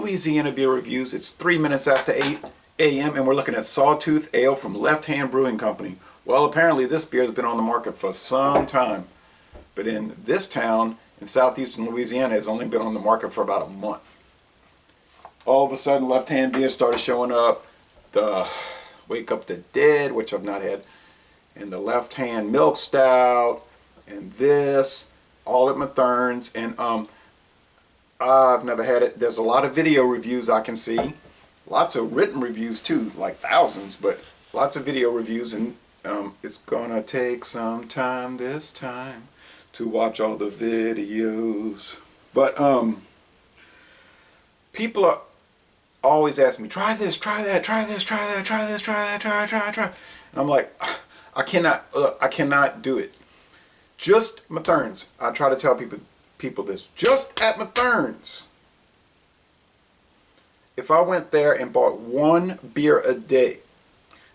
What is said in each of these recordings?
Louisiana beer reviews. It's 3 minutes after 8 a.m. and we're looking at Sawtooth Ale from Left Hand Brewing Company. Well, apparently this beer has been on the market for some time, but in this town in southeastern Louisiana it's only been on the market for about a month. All of a sudden Left Hand beer started showing up. The Wake Up the Dead, which I've not had, and the Left Hand Milk Stout, and this, all at Mathern's, and I've never had it. There's a lot of video reviews I can see. Lots of written reviews too, like thousands, but lots of video reviews, and it's gonna take some time this time to watch all the videos. But people are always asking me, try this, try that, try this, try that, try this, try that, try. And I'm like, I cannot do it. Just Mathern's. I try to tell people this. Just at Mathern's. If I went there and bought one beer a day,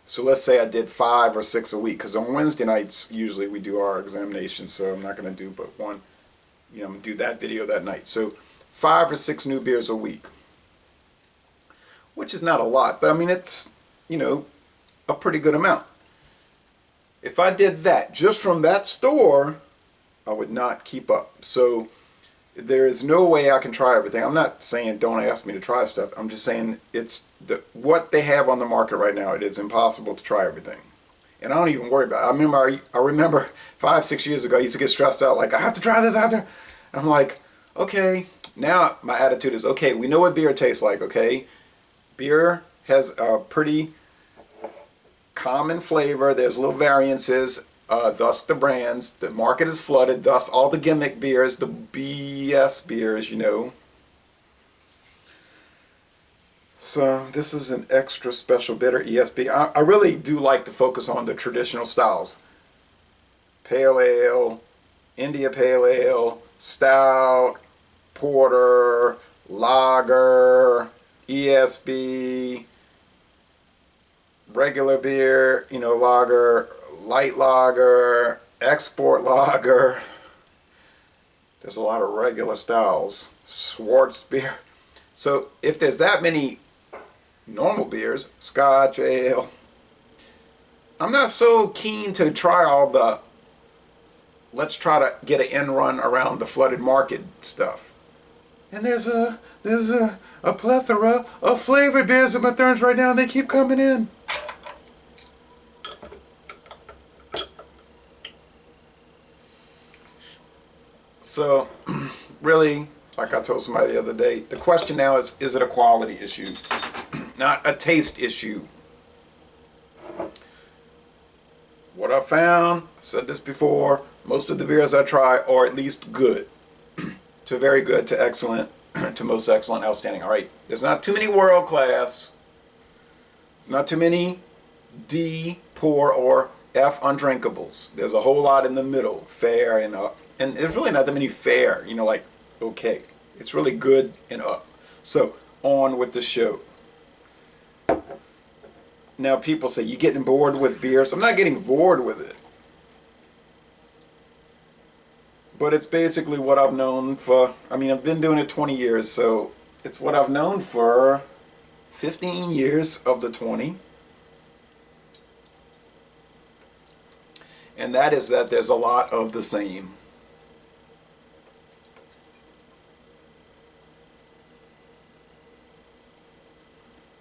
so let's say I did 5 or 6 a week, because on Wednesday nights usually we do our examinations, so I'm not going to do but one, I'm going to do that video that night. So 5 or 6 new beers a week, which is not a lot, but I mean it's, a pretty good amount. If I did that just from that store, I would not keep up. So there is no way I can try everything. I'm not saying don't ask me to try stuff. I'm just saying it's what they have on the market right now. It is impossible to try everything. And I don't even worry about it. I remember 5, 6 years ago, I used to get stressed out. Like, I have to try this after. I'm like, okay. Now my attitude is, okay, we know what beer tastes like, okay? Beer has a pretty common flavor. There's little variances. Thus the brands. The market is flooded. Thus all the gimmick beers, the BS beers, So this is an extra special bitter ESB. I really do like to focus on the traditional styles. Pale Ale, India Pale Ale, Stout, Porter, Lager, ESB, regular beer, lager, light lager, export lager. There's a lot of regular styles. Schwartz beer. So if there's that many normal beers, Scotch ale, I'm not so keen to try all the let's try to get an end run around the flooded market stuff. And there's a plethora of flavored beers at Mathern's right now, and they keep coming in. So, really, like I told somebody the other day, the question now is it a quality issue? Not a taste issue. What I found, I've said this before, most of the beers I try are at least good. To very good, to excellent, to most excellent, outstanding. All right, there's not too many world class. There's not too many D, poor, or F undrinkables. There's a whole lot in the middle, fair and up. And there's really not that many fair, like, okay. It's really good and up. So, on with the show. Now, people say, you getting bored with beers? I'm not getting bored with it. But it's basically what I've known for, I've been doing it 20 years, so it's what I've known for 15 years of the 20. And that is that there's a lot of the same.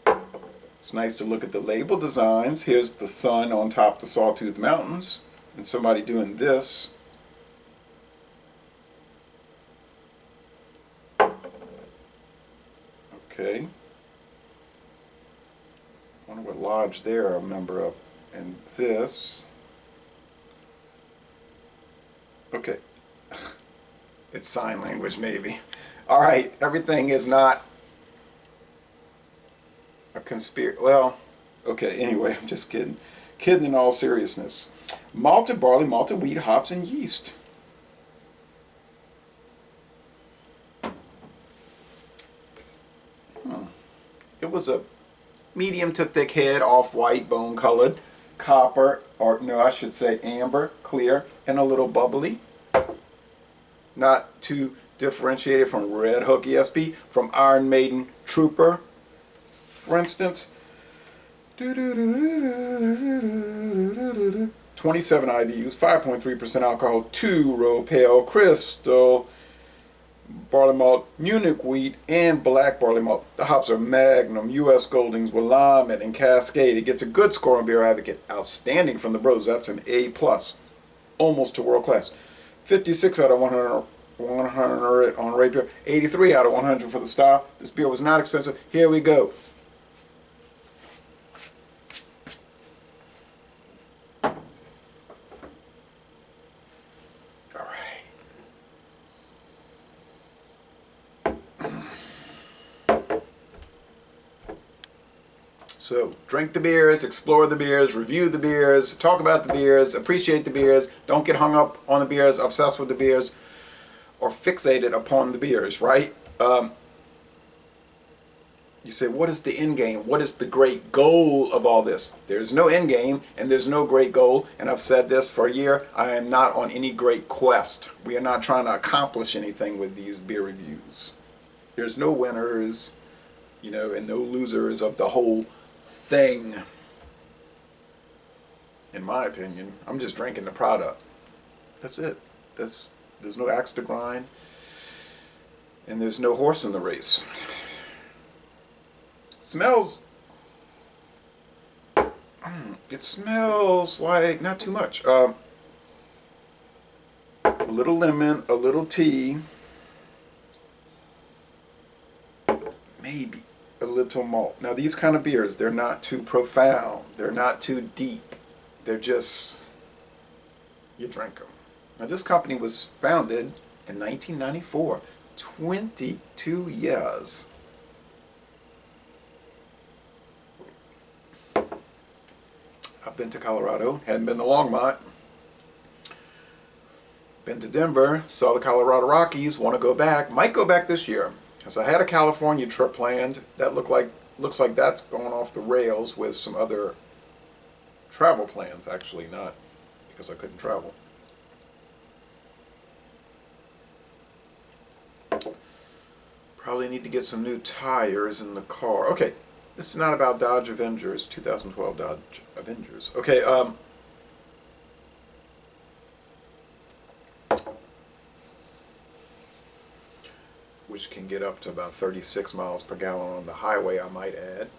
It's nice to look at the label designs. Here's the sun on top of the Sawtooth Mountains, and somebody doing this. Okay. I wonder what lodge they're a member of. And this. Okay. It's sign language, maybe. All right. Everything is not a conspiracy. Well, okay. Anyway, I'm just kidding. Kidding in all seriousness. Malted barley, malted wheat, hops, and yeast. It was a medium to thick head, off-white, bone-colored, copper, or no, I should say amber, clear, and a little bubbly. Not too differentiated from Red Hook ESP, from Iron Maiden Trooper, for instance. 27 IBUs, 5.3% alcohol, 2-row pale crystal, barley malt, Munich wheat, and black barley malt. The hops are Magnum, U.S. Goldings, Willamette, and Cascade. It gets a good score on Beer Advocate. Outstanding from the bros. That's an A+. Almost to world class. 56 out of 100 on Rapier. 83 out of 100 for the style. This beer was not expensive. Here we go. So, drink the beers, explore the beers, review the beers, talk about the beers, appreciate the beers, don't get hung up on the beers, obsessed with the beers, or fixated upon the beers, right? You say, what is the end game? What is the great goal of all this? There's no end game, and there's no great goal, and I've said this for a year, I am not on any great quest. We are not trying to accomplish anything with these beer reviews. There's no winners, you know, and no losers of the whole thing. In my opinion, I'm just drinking the product. That's it. There's no axe to grind, and there's no horse in the race. Smells. It smells like not too much. A little lemon, a little tea, maybe a little malt. Now these kind of beers, they're not too profound, they're not too deep, they're just, you drink them. Now this company was founded in 1994, 22 years. I've been to Colorado, hadn't been to Longmont, been to Denver, saw the Colorado Rockies, want to go back, might go back this year. So I had a California trip planned. That looks like that's going off the rails with some other travel plans. Actually, not because I couldn't travel. Probably need to get some new tires in the car. Okay, this is not about Dodge Avengers, 2012 Dodge Avengers. Okay, which can get up to about 36 miles per gallon on the highway, I might add,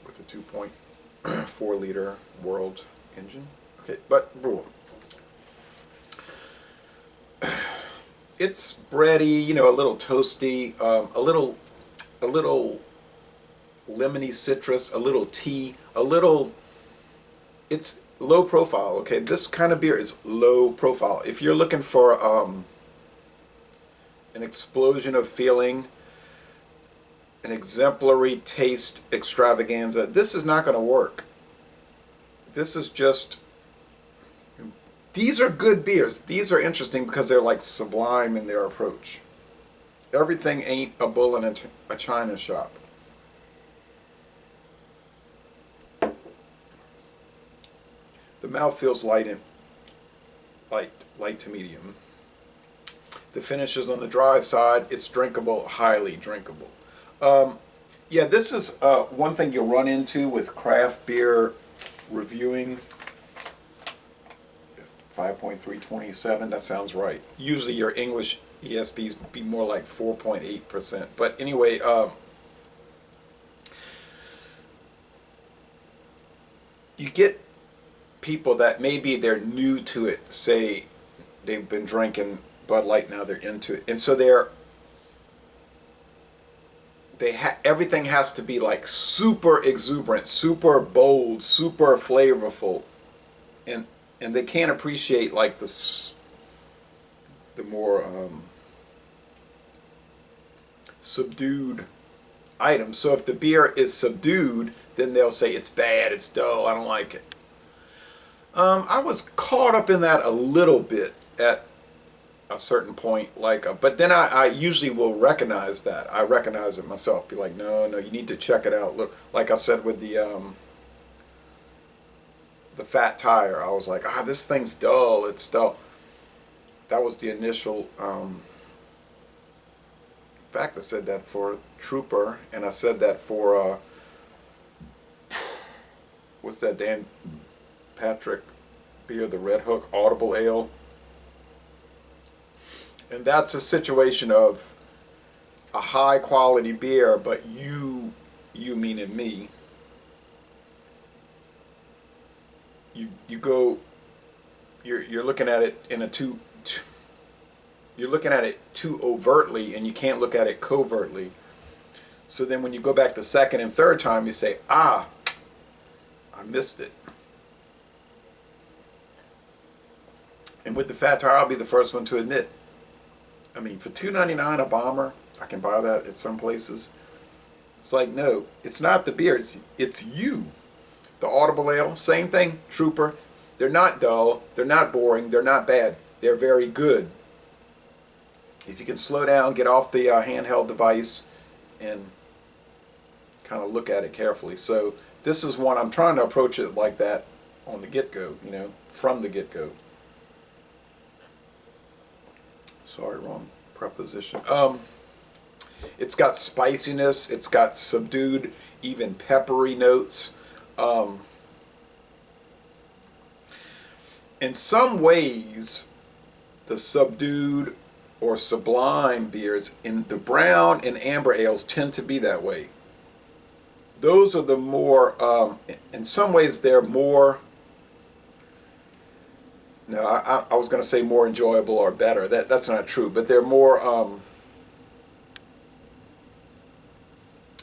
with a 2.4 liter World engine. Okay, but it's bready, you know, a little toasty, a little lemony citrus, a little tea, it's low profile. Okay, this kind of beer is low profile. If you're looking for an explosion of feeling, an exemplary taste extravaganza, this is not going to work. This is just, these are good beers. These are interesting because they're like sublime in their approach. Everything ain't a bull in a china shop. The mouth feels light to medium. The finish is on the dry side. It's drinkable, highly drinkable. Yeah, this is one thing you'll run into with craft beer reviewing. 5.327, that sounds right. Usually your English ESPs be more like 4.8%. But anyway, you get people that maybe they're new to it, say they've been drinking Bud Light, now they're into it, and so everything has to be like super exuberant, super bold, super flavorful, and they can't appreciate like the more subdued items. So if the beer is subdued, then they'll say it's bad, it's dull, I don't like it. I was caught up in that a little bit at a certain point, but then I usually will recognize that. I recognize it myself. Be like, no, you need to check it out. Look, like I said with the fat tire, I was like, this thing's dull. It's dull. That was the initial fact, I said that for Trooper, and I said that for, what's that Dan Patrick beer, the Red Hook Audible Ale. And that's a situation of a high quality beer, but you meaning me, you're looking at it in a you're looking at it too overtly, and you can't look at it covertly. So then when you go back the second and third time, you say, I missed it. And with the fat tire, I'll be the first one to admit, I mean, for $2.99 a bomber, I can buy that at some places. It's like, no, it's not the beer, it's you. The Audible Ale, same thing, Trooper. They're not dull, they're not boring, they're not bad. They're very good. If you can slow down, get off the handheld device, and kind of look at it carefully. So this is one, I'm trying to approach it like that on the get-go, you know, from the get-go. Sorry, wrong preposition. It's got spiciness, it's got subdued, even peppery notes. In some ways, the subdued or sublime beers in the brown and amber ales tend to be that way. Those are the more, in some ways they're more, no, I was going to say more enjoyable or better. That's not true, but they're more,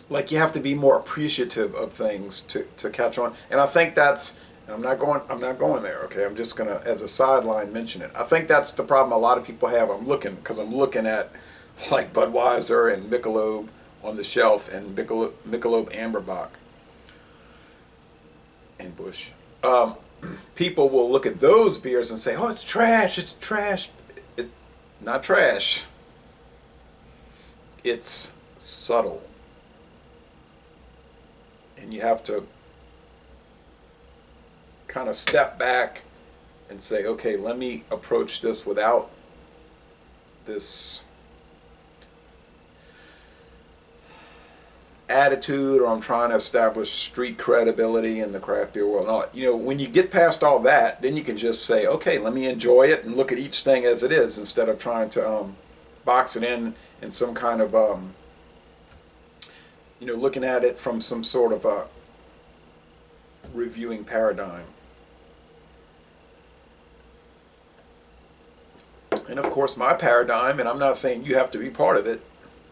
like you have to be more appreciative of things to catch on. And I think that's, I'm not going there, okay? I'm just going to, as a sideline, mention it. I think that's the problem a lot of people have. I'm looking at like Budweiser and Michelob on the shelf, and Michelob Amberbock and Busch. People will look at those beers and say, oh, it's trash, it's trash. It's not trash. It's subtle. And you have to kind of step back and say, okay, let me approach this without this attitude, or I'm trying to establish street credibility in the craft beer world. And all, you know, when you get past all that, then you can just say, okay, let me enjoy it and look at each thing as it is, instead of trying to box it in some kind of you know, looking at it from some sort of a reviewing paradigm. And of course, my paradigm, and I'm not saying you have to be part of it,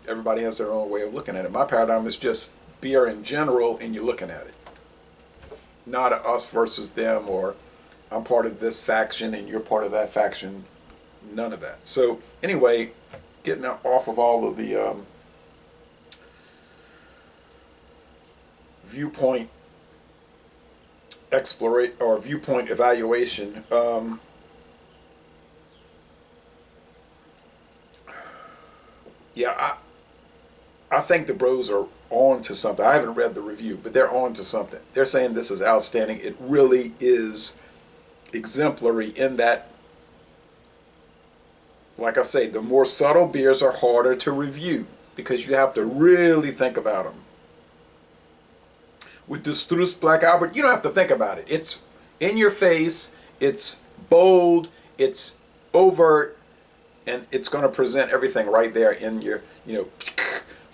everybody has their own way of looking at it. My paradigm is just beer in general, and you're looking at it. Not a us versus them, or I'm part of this faction and you're part of that faction. None of that. So anyway, getting off of all of the viewpoint exploration or viewpoint evaluation, yeah, I think the bros are on to something. I haven't read the review, but they're on to something. They're saying this is outstanding. It really is exemplary in that, like I say, the more subtle beers are harder to review because you have to really think about them. With the Struss Black Albert, you don't have to think about it. It's in your face, it's bold, it's overt, and it's going to present everything right there in your, you know.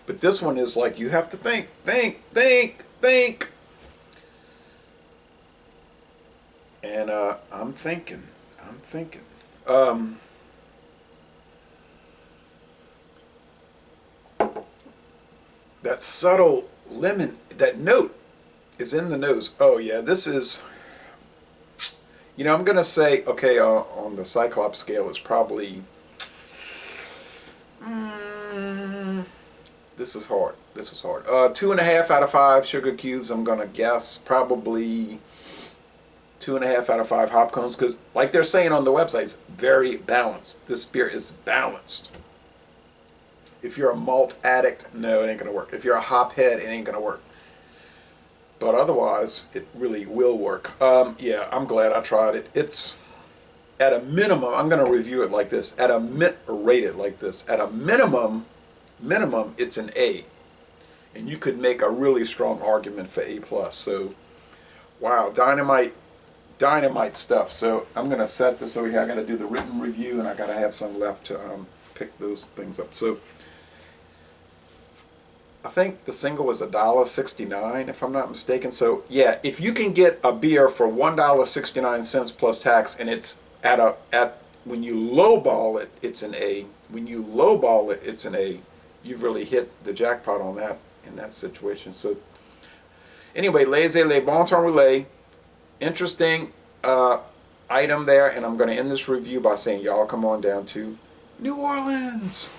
But this one is like you have to think. And I'm thinking. That subtle lemon, that note is in the nose. Oh yeah, this is, you know, I'm going to say, okay, on the Cyclops scale, it's probably, this is hard. 2.5 out of 5 sugar cubes, I'm going to guess. Probably 2.5 out of 5 hop cones, because like they're saying on the website, it's very balanced. This beer is balanced. If you're a malt addict, no, it ain't going to work. If you're a hop head, it ain't going to work. But otherwise, it really will work. Yeah, I'm glad I tried it. It's, at a minimum, I'm going to review it like this. Rate it like this. At a minimum, minimum, it's an A. And you could make a really strong argument for A+. So, wow, dynamite stuff. So I'm going to set this over here. I got to do the written review, and I got to have some left to pick those things up. So I think the single was $1.69, if I'm not mistaken. So yeah, if you can get a beer for $1.69 plus tax, and it's at when you lowball it, it's an A. When you lowball it, it's an A. You've really hit the jackpot on that in that situation. So anyway, Les Bon Temps Roulé, interesting item there, and I'm going to end this review by saying y'all come on down to New Orleans.